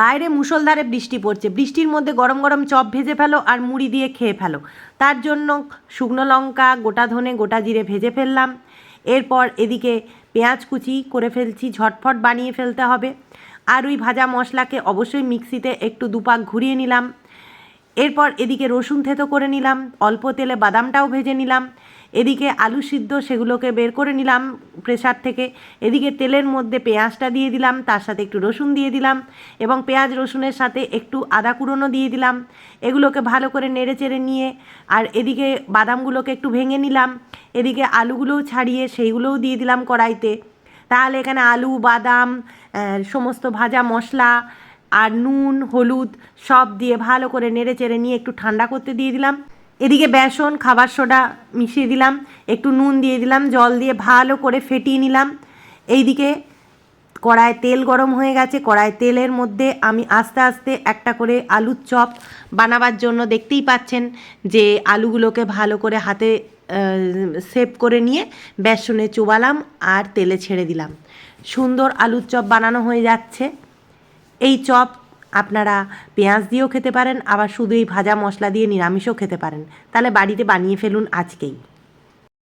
বাইরে মুষলধারে বৃষ্টি পড়ছে, বৃষ্টির মধ্যে গরম গরম চপ ভেজে ফেলো আর মুড়ি দিয়ে খেয়ে ফেলো। তার জন্য শুকনো লঙ্কা, গোটা ধনে, গোটা জিরে ভেজে ফেললাম। এরপর এদিকে পেঁয়াজ কুচি করে ফেলছি, ঝটফট বানিয়ে ফেলতে হবে। আর ওই ভাজা মশলাকে অবশ্যই মিক্সিতে একটু দুপাক ঘুরিয়ে নিলাম। এরপর এদিকে রসুন থেতো করে নিলাম, অল্প তেলে বাদামটাও ভেজে নিলাম। এদিকে আলু সিদ্ধ সেগুলোকে বের করে নিলাম প্রেসার থেকে। এদিকে তেলের মধ্যে পেঁয়াজটা দিয়ে দিলাম, তার সাথে একটু রসুন দিয়ে দিলাম এবং পেঁয়াজ রসুনের সাথে একটু আদা কুড়োনো দিয়ে দিলাম। এগুলোকে ভালো করে নেড়ে চেড়ে নিয়ে আর এদিকে বাদামগুলোকে একটু ভেঙে নিলাম। এদিকে আলুগুলোও ছাড়িয়ে সেইগুলোও দিয়ে দিলাম কড়াইতে। তাহলে এখানে আলু, বাদাম, সমস্ত ভাজা মশলা আর নুন, হলুদ সব দিয়ে ভালো করে নেড়ে চেড়ে নিয়ে একটু ঠান্ডা করতে দিয়ে দিলাম। এদিকে বেসন, খাবার সোডা মিশিয়ে দিলাম, একটু নুন দিয়ে দিলাম, জল দিয়ে ভালো করে ফেটিয়ে নিলাম। এইদিকে কড়ায় তেল গরম হয়ে গেছে, কড়ায় তেলের মধ্যে আমি আস্তে আস্তে একটা করে আলুর চপ বানাবার জন্য দেখতেই পাচ্ছেন যে আলুগুলোকে ভালো করে হাতে শেপ করে নিয়ে বেসনে চোবালাম আর তেলে ছেড়ে দিলাম। সুন্দর আলুর চপ বানানো হয়ে যাচ্ছে। এই চপ আপনারা পেঁয়াজ দিয়েও খেতে পারেন, আবার শুধু এই ভাজা মশলা দিয়ে নিরামিষও খেতে পারেন। তাহলে বাড়িতে বানিয়ে ফেলুন আজকেই।